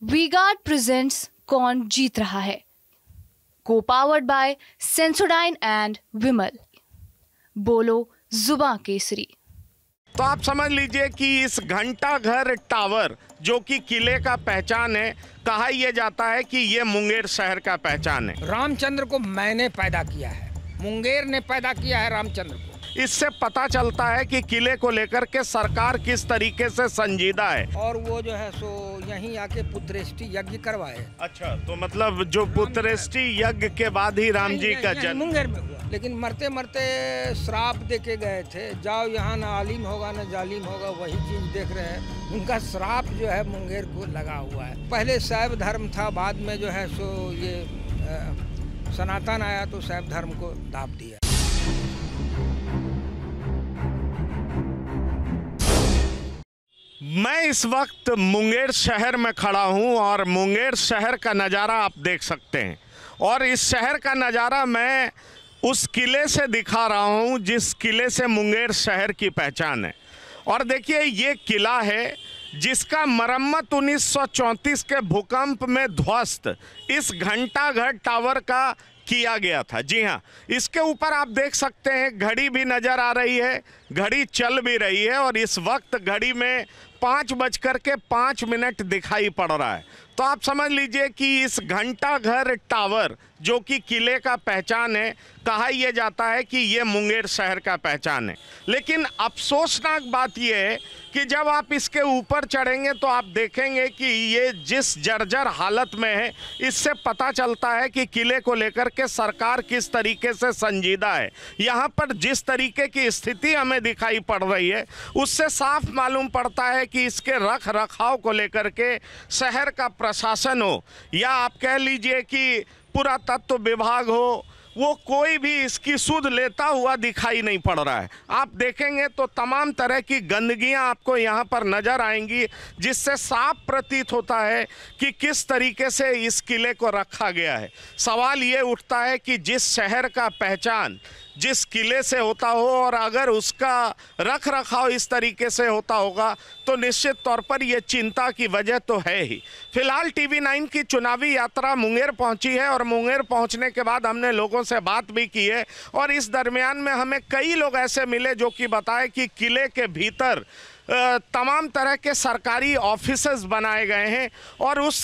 V-Guard presents कौन जीत रहा है, को पावर्ड बाय सेंसोडाइन एंड विमल। बोलो जुबां केसरी। तो आप समझ लीजिए कि इस घंटा घर टावर जो कि किले का पहचान है, कहा यह जाता है कि ये मुंगेर शहर का पहचान है। रामचंद्र को मैंने पैदा किया है, मुंगेर ने पैदा किया है रामचंद्र को। इससे पता चलता है कि किले को लेकर के सरकार किस तरीके से संजीदा है। और वो जो है सो यहीं आके पुत्रेष्टि यज्ञ करवाए। अच्छा, तो मतलब जो पुत्रेष्टि यज्ञ के बाद ही राम जी का जन्म मुंगेर में हुआ। लेकिन मरते मरते श्राप दे के गए थे, जाओ यहाँ न आलिम होगा न जालिम होगा, वही चीज देख रहे हैं। उनका श्राप जो है मुंगेर को लगा हुआ है। पहले शैव धर्म था, बाद में जो है सो ये सनातन आया तो शैव धर्म को दाब दिया। मैं इस वक्त मुंगेर शहर में खड़ा हूं और मुंगेर शहर का नज़ारा आप देख सकते हैं। और इस शहर का नज़ारा मैं उस किले से दिखा रहा हूं जिस किले से मुंगेर शहर की पहचान है। और देखिए, ये किला है जिसका मरम्मत 1934 के भूकंप में ध्वस्त इस घंटाघर टावर का किया गया था। जी हाँ, इसके ऊपर आप देख सकते हैं घड़ी भी नज़र आ रही है, घड़ी चल भी रही है और इस वक्त घड़ी में 5:05 दिखाई पड़ रहा है। तो आप समझ लीजिए कि इस घंटाघर टावर जो कि किले का पहचान है, कहा यह जाता है कि ये मुंगेर शहर का पहचान है। लेकिन अफसोसनाक बात यह है कि जब आप इसके ऊपर चढ़ेंगे तो आप देखेंगे कि ये जिस जर्जर हालत में है, इससे पता चलता है कि किले को लेकर के सरकार किस तरीके से संजीदा है। यहाँ पर जिस तरीके की स्थिति हमें दिखाई पड़ रही है, उससे साफ मालूम पड़ता है कि इसके रख रखाव को लेकर के शहर का प्रशासन हो या आप कह लीजिए कि पुरातत्व विभाग हो, वो कोई भी इसकी सुध लेता हुआ दिखाई नहीं पड़ रहा है। आप देखेंगे तो तमाम तरह की गंदगियां आपको यहाँ पर नज़र आएंगी, जिससे साफ प्रतीत होता है कि किस तरीके से इस किले को रखा गया है। सवाल ये उठता है कि जिस शहर का पहचान जिस किले से होता हो और अगर उसका रख रखाव इस तरीके से होता होगा तो निश्चित तौर पर यह चिंता की वजह तो है ही। फिलहाल TV9 की चुनावी यात्रा मुंगेर पहुंची है और मुंगेर पहुंचने के बाद हमने लोगों से बात भी की है और इस दरमियान में हमें कई लोग ऐसे मिले जो कि बताए कि किले के भीतर तमाम तरह के सरकारी ऑफिसेज बनाए गए हैं और उस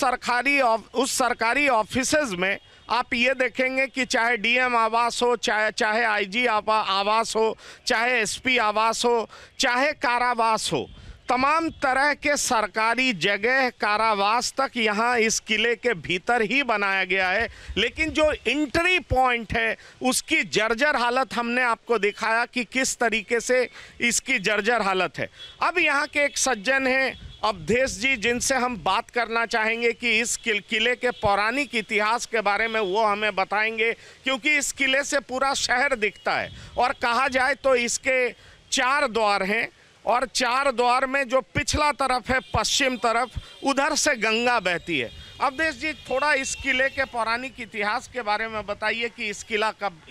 सरकारी ऑफिसेज में आप ये देखेंगे कि चाहे DM आवास हो, चाहे IG आवास हो, चाहे SP आवास हो, चाहे कारावास हो, तमाम तरह के सरकारी जगह कारावास तक यहाँ इस किले के भीतर ही बनाया गया है। लेकिन जो एंट्री पॉइंट है उसकी जर्जर हालत हमने आपको दिखाया कि किस तरीके से इसकी जर्जर हालत है। अब यहाँ के एक सज्जन हैं अवधेश जी, जिनसे हम बात करना चाहेंगे कि इस किले के पौराणिक इतिहास के बारे में वो हमें बताएंगे, क्योंकि इस किले से पूरा शहर दिखता है और कहा जाए तो इसके 4 द्वार हैं और 4 द्वार में जो पिछला तरफ है पश्चिम तरफ, उधर से गंगा बहती है। अवधेश जी, थोड़ा इस किले के पौराणिक इतिहास के बारे में बताइए कि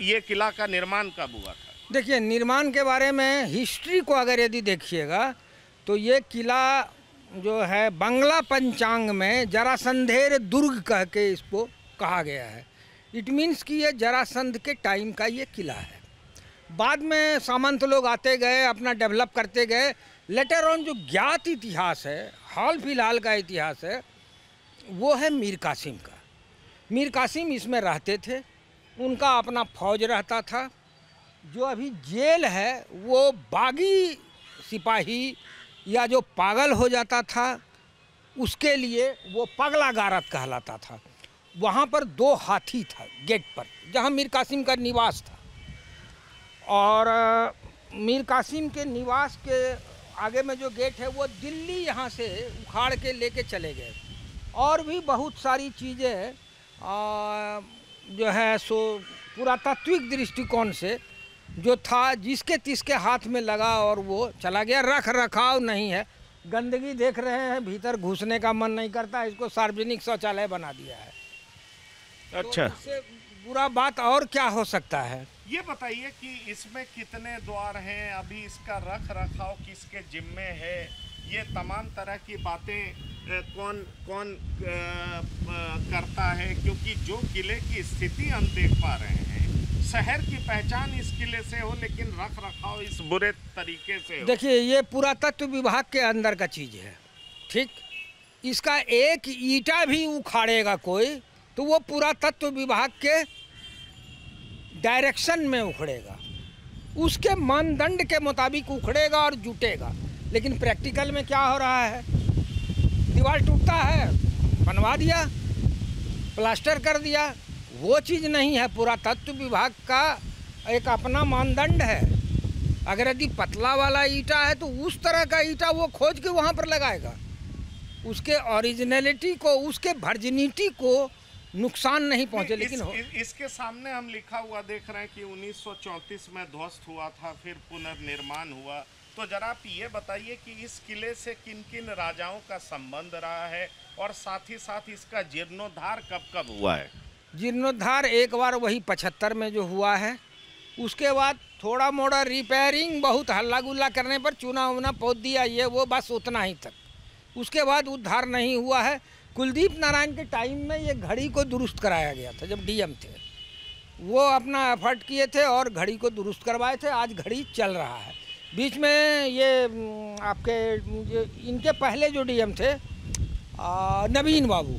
ये किला का निर्माण कब हुआ था? देखिए, निर्माण के बारे में हिस्ट्री को अगर यदि देखिएगा तो ये किला जो है बंगला पंचांग में जरासंधेर दुर्ग कह के इसको कहा गया है। इट मीन्स कि ये जरासंध के टाइम का ये किला है। बाद में सामंत लोग आते गए, अपना डेवलप करते गए। लेटर ऑन जो ज्ञात इतिहास है, हाल फिलहाल का इतिहास है, वो है मीर कासिम का। मीर कासिम इसमें रहते थे, उनका अपना फौज रहता था। जो अभी जेल है वो बागी सिपाही या जो पागल हो जाता था उसके लिए वो पगला गारत कहलाता था। वहाँ पर 2 हाथी था गेट पर, जहाँ मीर कासिम का निवास था। और मीर कासिम के निवास के आगे में जो गेट है वो दिल्ली यहाँ से उखाड़ के लेके चले गए। और भी बहुत सारी चीज़ें जो है सो पुरातात्विक दृष्टिकोण से जो था जिसके तिसके हाथ में लगा और वो चला गया। रख रखाव नहीं है, गंदगी देख रहे हैं, भीतर घुसने का मन नहीं करता। इसको सार्वजनिक शौचालय बना दिया है। अच्छा, तो इससे बुरा बात और क्या हो सकता है? ये बताइए कि इसमें कितने द्वार हैं, अभी इसका रख रखाव किसके जिम्मे है, ये तमाम तरह की बातें कौन कौन करता है, क्योंकि जो किले की स्थिति हम देख पा रहे हैं, शहर की पहचान इस किले से हो लेकिन रख रखाव इस बुरे तरीके से हो। देखिए, ये पुरातत्व विभाग के अंदर का चीज़ है, ठीक। इसका एक ईंटा भी उखाड़ेगा कोई तो वो पुरातत्व विभाग के डायरेक्शन में उखड़ेगा, उसके मानदंड के मुताबिक उखड़ेगा और जुटेगा। लेकिन प्रैक्टिकल में क्या हो रहा है, दीवार टूटता है, बनवा दिया, प्लास्टर कर दिया, वो चीज़ नहीं है। पुरातत्व विभाग का एक अपना मानदंड है। अगर यदि पतला वाला ईंटा है तो उस तरह का ईंटा वो खोज के वहाँ पर लगाएगा, उसके ओरिजिनलिटी को, उसके वर्जिनिटी को नुकसान नहीं पहुँचे। लेकिन इसके सामने हम लिखा हुआ देख रहे हैं कि 1934 में ध्वस्त हुआ था, फिर पुनर्निर्माण हुआ। तो जरा आप ये बताइए कि इस किले से किन किन राजाओं का संबंध रहा है और साथ ही साथ इसका जीर्णोद्धार कब कब हुआ है? जीर्णोद्धार एक बार वही 75 में जो हुआ है, उसके बाद थोड़ा मोड़ा रिपेयरिंग, बहुत हल्ला गुल्ला करने पर चूना वूना पोत दिया, ये वो, बस उतना ही तक। उसके बाद उद्धार नहीं हुआ है। कुलदीप नारायण के टाइम में ये घड़ी को दुरुस्त कराया गया था, जब डीएम थे वो अपना एफर्ट किए थे और घड़ी को दुरुस्त करवाए थे। आज घड़ी चल रहा है। बीच में ये आपके इनके पहले जो डीएम थे नवीन बाबू,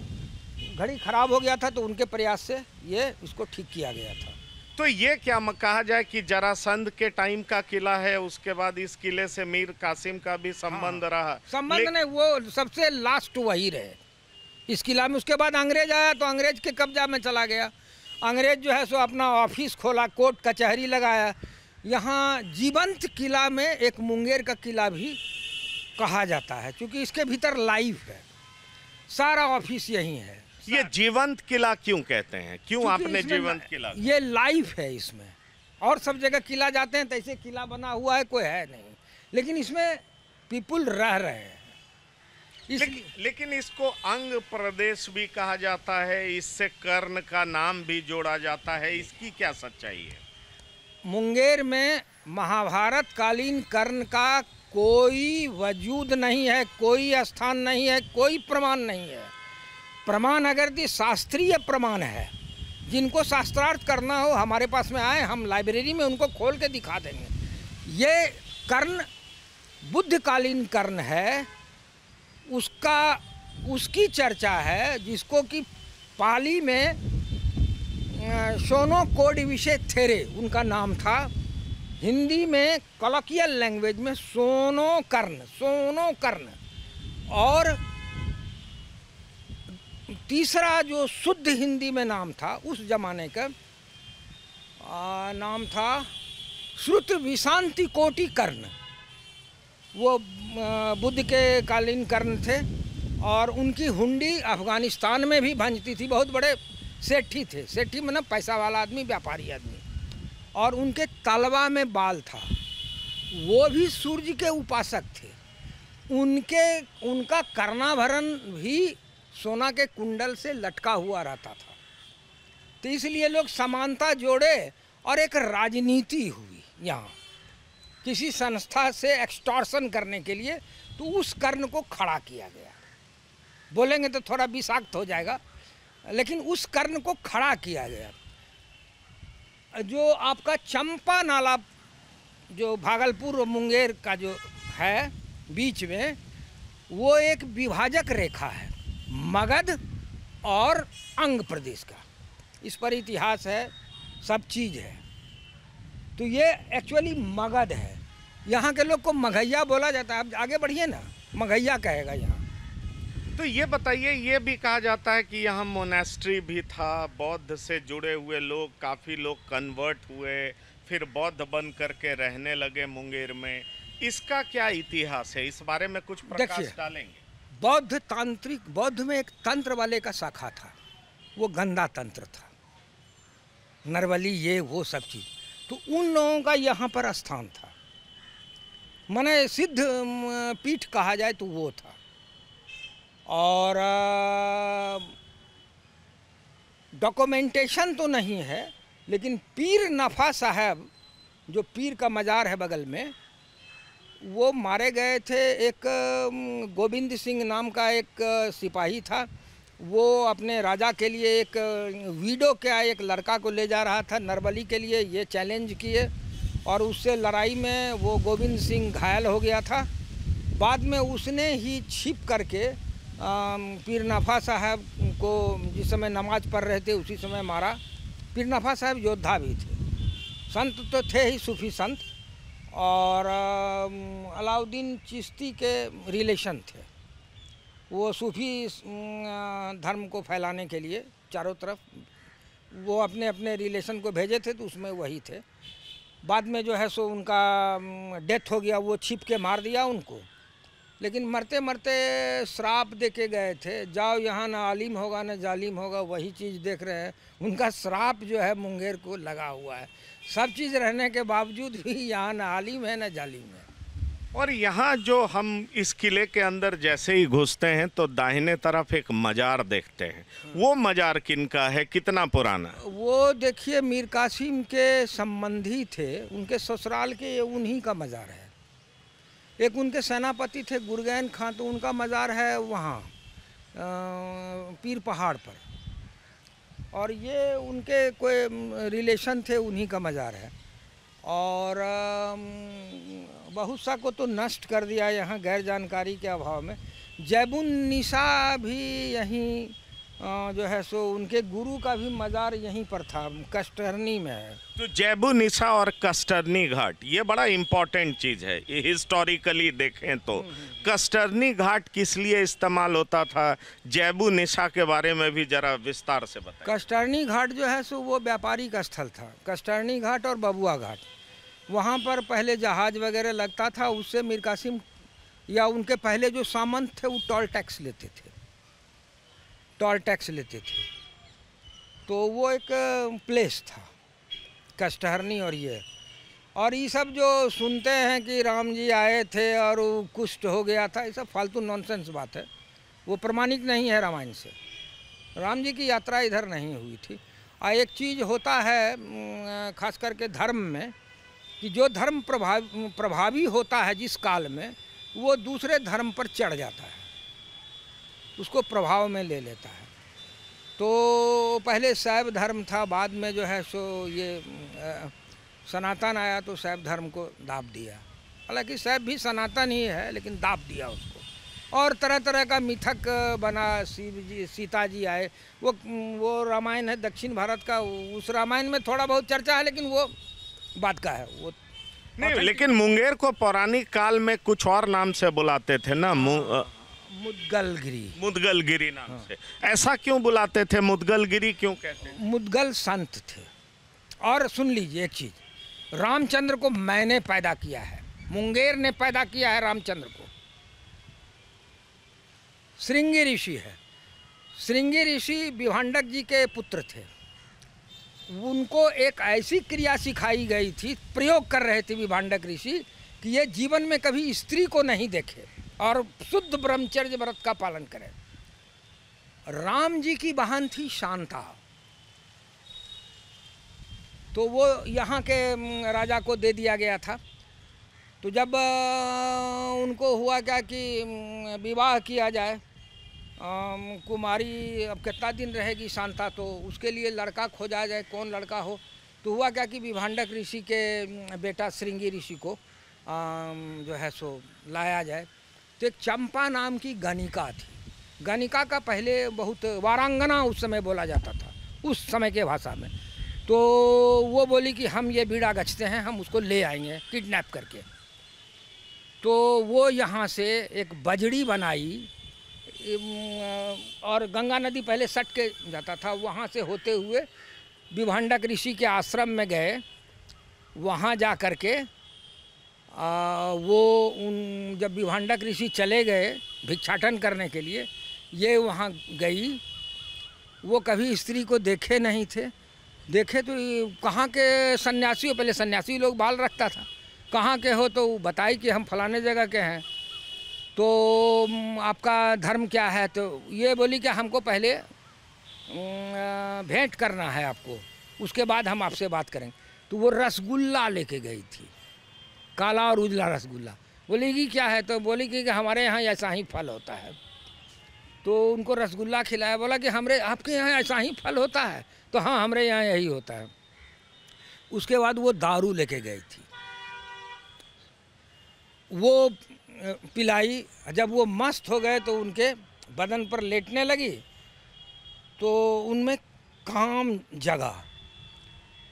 घड़ी ख़राब हो गया था तो उनके प्रयास से ये इसको ठीक किया गया था। तो ये क्या कहा जाए कि जरासंध के टाइम का किला है, उसके बाद इस किले से मीर कासिम का भी संबंध रहा? संबंध नहीं, वो सबसे लास्ट वही रहे इस किला में। उसके बाद अंग्रेज आया तो अंग्रेज के कब्जा में चला गया। अंग्रेज जो है सो अपना ऑफिस खोला, कोर्ट कचहरी लगाया। यहाँ जीवंत किला में एक मुंगेर का किला भी कहा जाता है, क्योंकि इसके भीतर लाइफ है, सारा ऑफिस यही है। ये जीवंत किला क्यों कहते हैं, क्यों आपने जीवंत किला? ये लाइफ है इसमें। और सब जगह किला जाते हैं तो ऐसे किला बना हुआ है, कोई है नहीं, लेकिन इसमें पीपुल रह रहे हैं। लेकिन इसको अंग प्रदेश भी कहा जाता है, इससे कर्ण का नाम भी जोड़ा जाता है, इसकी क्या सच्चाई है? मुंगेर में महाभारत कालीन कर्ण का कोई वजूद नहीं है, कोई स्थान नहीं है, कोई प्रमाण नहीं है। प्रमाण अगर दी शास्त्रीय प्रमाण है, जिनको शास्त्रार्थ करना हो हमारे पास में आए, हम लाइब्रेरी में उनको खोल के दिखा देंगे। ये कर्ण बुद्धकालीन कर्ण है, उसकी चर्चा है, जिसको कि पाली में सोनो कोडिविशे थेरे उनका नाम था, हिंदी में कॉलोकियल लैंग्वेज में सोनो कर्ण, और तीसरा जो शुद्ध हिंदी में नाम था उस जमाने का नाम था श्रुत विशांति कोटि कर्ण। वो बुद्ध के कालीन कर्ण थे और उनकी हुंडी अफगानिस्तान में भी भंजती थी। बहुत बड़े सेठी थे, सेठी मतलब पैसा वाला आदमी, व्यापारी आदमी, और उनके तलवा में बाल था। वो भी सूर्य के उपासक थे। उनका कर्णाभरण भी सोना के कुंडल से लटका हुआ रहता था। तो इसलिए लोग समानता जोड़े और एक राजनीति हुई यहाँ किसी संस्था से एक्सटॉर्शन करने के लिए, तो उस कर्ण को खड़ा किया गया। बोलेंगे तो थोड़ा विषाक्त हो जाएगा, लेकिन उस कर्ण को खड़ा किया गया। जो आपका चंपा नाला जो भागलपुर और मुंगेर का जो है बीच में, वो एक विभाजक रेखा है मगध और अंग प्रदेश का। इस पर इतिहास है, सब चीज़ है। तो ये एक्चुअली मगध है। यहाँ के लोग को मघैया बोला जाता है। अब आगे बढ़िए ना, मघैया कहेगा यहाँ। तो ये बताइए, ये भी कहा जाता है कि यहाँ मोनेस्ट्री भी था, बौद्ध से जुड़े हुए लोग, काफ़ी लोग कन्वर्ट हुए, फिर बौद्ध बन करके रहने लगे मुंगेर में। इसका क्या इतिहास है, इस बारे में कुछ प्रकाश डालेंगे? बौद्ध में एक तंत्र वाले का शाखा था, वो गंदा तंत्र था, नरवली ये वो सब चीज़। तो उन लोगों का यहाँ पर स्थान था, माने सिद्ध पीठ कहा जाए तो वो था। और डॉक्यूमेंटेशन तो नहीं है, लेकिन पीर नफा साहब, जो पीर का मज़ार है बगल में, वो मारे गए थे। एक गोविंद सिंह नाम का एक सिपाही था, वो अपने राजा के लिए एक वीडो क्या एक लड़का को ले जा रहा था नरबली के लिए, ये चैलेंज किए और उससे लड़ाई में वो गोविंद सिंह घायल हो गया था। बाद में उसने ही छिप करके पीर नफा साहब को जिस समय नमाज पढ़ रहे थे उसी समय मारा। पीर नफा साहब योद्धा भी थे, संत तो थे ही, सूफी संत, और अलाउद्दीन चिश्ती के रिलेशन थे। वो सूफी धर्म को फैलाने के लिए चारों तरफ वो अपने अपने रिलेशन को भेजे थे, तो उसमें वही थे। बाद में जो है सो उनका डेथ हो गया, वो छिप के मार दिया उनको। लेकिन मरते मरते श्राप दे के गए थे, जाओ यहाँ ना आलिम होगा ना जालिम होगा, वही चीज़ देख रहे हैं। उनका श्राप जो है मुंगेर को लगा हुआ है। सब चीज़ रहने के बावजूद भी यहाँ ना आलिम है ना जालिम है। और यहाँ जो हम इस किले के अंदर जैसे ही घुसते हैं तो दाहिने तरफ एक मजार देखते हैं। वो मजार किनका है, कितना पुराना? वो देखिए मीर कासिम के संबंधी थे, उनके ससुराल के, उन्हीं का मज़ार है। एक उनके सेनापति थे गुरगैन खां, तो उनका मज़ार है वहाँ पीर पहाड़ पर, और ये उनके कोई रिलेशन थे, उन्हीं का मज़ार है। और बहुत सा को तो नष्ट कर दिया यहाँ गैर जानकारी के अभाव में। जैबुन निसा भी यहीं जो है सो उनके गुरु का भी मज़ार यहीं पर था, कस्टरनी में है। तो जैबू निशा और कस्टरनी घाट ये बड़ा इम्पोर्टेंट चीज़ है। हिस्टोरिकली देखें तो कस्टरनी घाट किस लिए इस्तेमाल होता था, जैबू निशा के बारे में भी जरा विस्तार से बताएं। कस्टरनी घाट जो है सो वो व्यापारिक स्थल था। कस्टरनी घाट और बबुआ घाट, वहाँ पर पहले जहाज वगैरह लगता था। उससे मीर कासिम या उनके पहले जो सामंत थे वो टोल टैक्स लेते थे, तो वो एक प्लेस था कष्टहरनी। और ये सब जो सुनते हैं कि राम जी आए थे और वो कुष्ठ हो गया था, ये सब फालतू नॉनसेंस बात है, वो प्रमाणिक नहीं है रामायण से। राम जी की यात्रा इधर नहीं हुई थी। और एक चीज़ होता है खास करके धर्म में, कि जो धर्म प्रभावी होता है जिस काल में, वो दूसरे धर्म पर चढ़ जाता है, उसको प्रभाव में ले लेता है। तो पहले शैव धर्म था, बाद में जो है सो ये सनातन आया तो शैव धर्म को दाब दिया। हालांकि शैव भी सनातन ही है, लेकिन दाब दिया उसको। और तरह तरह का मिथक बना। शिव जी, सीता जी आए, वो रामायण है दक्षिण भारत का, उस रामायण में थोड़ा बहुत चर्चा है, लेकिन वो बात का है वो नहीं। लेकिन मुंगेर को पौराणिक काल में कुछ और नाम से बुलाते थे ना, मुदगलगिरी नाम से। ऐसा क्यों बुलाते थे, मुदगलगिरी क्यों कहते हैं? मुदगल संत थे। और सुन लीजिए एक चीज़, रामचंद्र को मैंने पैदा किया है, मुंगेर ने पैदा किया है रामचंद्र को। श्रृंगी ऋषि है, श्रृंगी ऋषि विभांडक जी के पुत्र थे। उनको एक ऐसी क्रिया सिखाई गई थी, प्रयोग कर रहे थे विभांडक ऋषि, कि ये जीवन में कभी स्त्री को नहीं देखे और शुद्ध ब्रह्मचर्य व्रत का पालन करें। राम जी की बहन थी शांता, तो वो यहाँ के राजा को दे दिया गया था। तो जब उनको हुआ क्या कि विवाह किया जाए, कुमारी अब कितना दिन रहेगी शांता, तो उसके लिए लड़का खोजा जाए, कौन लड़का हो। तो हुआ क्या कि विभांडक ऋषि के बेटा श्रृंगी ऋषि को जो है सो लाया जाए। तो एक चंपा नाम की गणिका थी। गणिका का पहले बहुत वारांगना उस समय बोला जाता था, उस समय के भाषा में। तो वो बोली कि हम ये बीड़ा गछते हैं, हम उसको ले आएंगे किडनैप करके। तो वो यहाँ से एक बजड़ी बनाई, और गंगा नदी पहले सट के जाता था, वहाँ से होते हुए विभांडक ऋषि के आश्रम में गए। वहाँ जा कर के जब विभांडक ऋषि चले गए भिक्षाटन करने के लिए, ये वहाँ गई। वो कभी स्त्री को देखे नहीं थे। देखे तो कहाँ के सन्यासी हो, पहले सन्यासी लोग बाल रखता था, कहाँ के हो, तो बताई कि हम फलाने जगह के हैं। तो आपका धर्म क्या है? तो ये बोली कि हमको पहले भेंट करना है आपको, उसके बाद हम आपसे बात करेंगे। तो वो रसगुल्ला लेके गई थी, काला और उजला रसगुल्ला। बोली कि क्या है, तो बोली कि हमारे यहाँ ऐसा ही फल होता है। तो उनको रसगुल्ला खिलाया, बोला कि हमरे आपके यहाँ ऐसा ही फल होता है, तो हाँ हमारे यहाँ यही होता है। उसके बाद वो दारू लेके गई थी, वो पिलाई। जब वो मस्त हो गए तो उनके बदन पर लेटने लगी, तो उनमें काम जगा।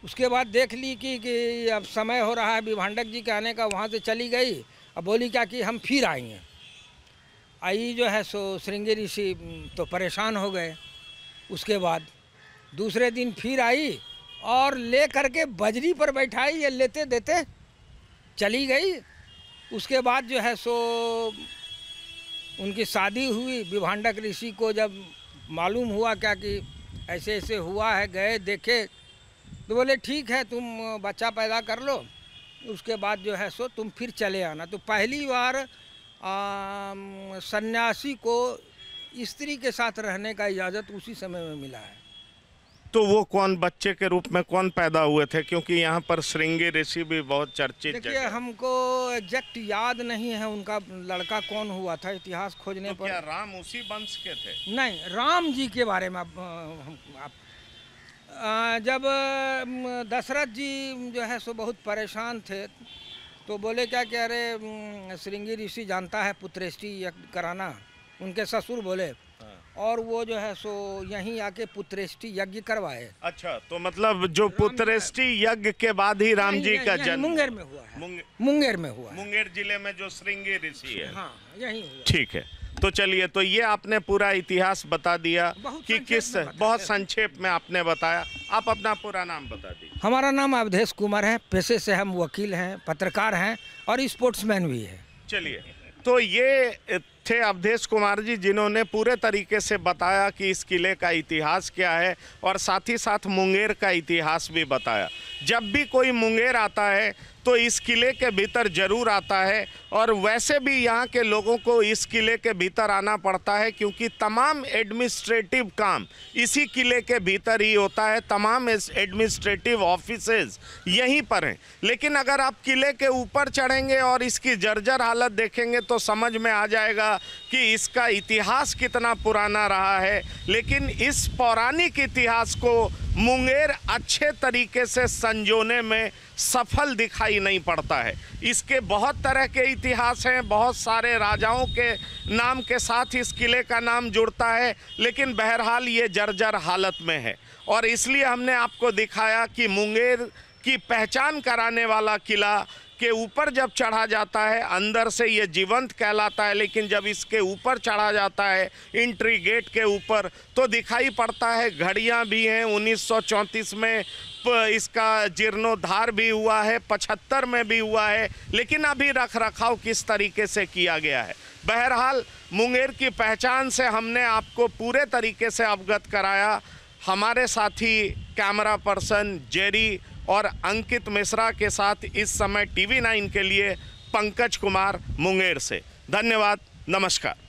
उसके बाद देख ली कि अब समय हो रहा है विभांडक जी के आने का, वहाँ से चली गई। अब बोली क्या कि हम फिर आएंगे। आई जो है सो श्रृंगी ऋषि तो परेशान हो गए। उसके बाद दूसरे दिन फिर आई और ले करके बजरी पर बैठाई, ये लेते देते चली गई। उसके बाद जो है सो उनकी शादी हुई। विभांडक ऋषि को जब मालूम हुआ क्या कि ऐसे ऐसे हुआ है, गए देखे, तो बोले ठीक है तुम बच्चा पैदा कर लो, उसके बाद जो है सो तुम फिर चले आना। तो पहली बार सन्यासी को स्त्री के साथ रहने का इजाज़त उसी समय में मिला है। तो वो कौन बच्चे के रूप में कौन पैदा हुए थे, क्योंकि यहाँ पर श्रृंगी ऋषि भी बहुत चर्चित जगह। देखिए हमको एग्जैक्ट याद नहीं है उनका लड़का कौन हुआ था, इतिहास खोजने तो पर। क्या राम उसी वंश के थे? नहीं, राम जी के बारे में जब दशरथ जी जो है सो बहुत परेशान थे, तो बोले क्या कि अरे श्रृंगी ऋषि जानता है पुत्रेष्टि यज्ञ कराना, उनके ससुर बोले। और वो जो है सो यहीं आके पुत्रेष्टि यज्ञ करवाए। अच्छा, तो मतलब जो पुत्रेष्टि यज्ञ के बाद ही राम जी का जन्म मुंगेर में हुआ है। मुंगेर में हुआ है, मुंगेर जिले में जो श्रृंगी ऋषि है। हाँ, यहीं हुआ। ठीक है, तो चलिए, तो ये आपने पूरा इतिहास बता दिया कि किस, बहुत संक्षेप में आपने बताया। आप अपना पूरा नाम बता दीजिए। हमारा नाम अवधेश कुमार है, पेशे से हम वकील हैं, पत्रकार हैं और स्पोर्ट्समैन भी है। चलिए, तो ये थे अवधेश कुमार जी, जिन्होंने पूरे तरीके से बताया कि इस किले का इतिहास क्या है और साथ ही साथ मुंगेर का इतिहास भी बताया। जब भी कोई मुंगेर आता है तो इस किले के भीतर जरूर आता है, और वैसे भी यहाँ के लोगों को इस किले के भीतर आना पड़ता है, क्योंकि तमाम एडमिनिस्ट्रेटिव काम इसी किले के भीतर ही होता है। तमाम एडमिनिस्ट्रेटिव ऑफिसेज यहीं पर हैं। लेकिन अगर आप किले के ऊपर चढ़ेंगे और इसकी जर्जर हालत देखेंगे तो समझ में आ जाएगा कि इसका इतिहास कितना पुराना रहा है। लेकिन इस पौराणिक इतिहास को मुंगेर अच्छे तरीके से संजोने में सफल दिखाई नहीं पड़ता है। इसके बहुत तरह के इतिहास हैं, बहुत सारे राजाओं के नाम के साथ इस किले का नाम जुड़ता है, लेकिन बहरहाल ये जर्जर हालत में है। और इसलिए हमने आपको दिखाया कि मुंगेर की पहचान कराने वाला किला के ऊपर जब चढ़ा जाता है, अंदर से ये जीवंत कहलाता है, लेकिन जब इसके ऊपर चढ़ा जाता है एंट्री गेट के ऊपर, तो दिखाई पड़ता है घड़ियां भी हैं। 1934 में इसका जीर्णोद्धार भी हुआ है, 75 में भी हुआ है, लेकिन अभी रख रखाव किस तरीके से किया गया है। बहरहाल मुंगेर की पहचान से हमने आपको पूरे तरीके से अवगत कराया। हमारे साथी कैमरा पर्सन जेरी और अंकित मिश्रा के साथ इस समय TV9 के लिए पंकज कुमार मुंगेर से। धन्यवाद, नमस्कार।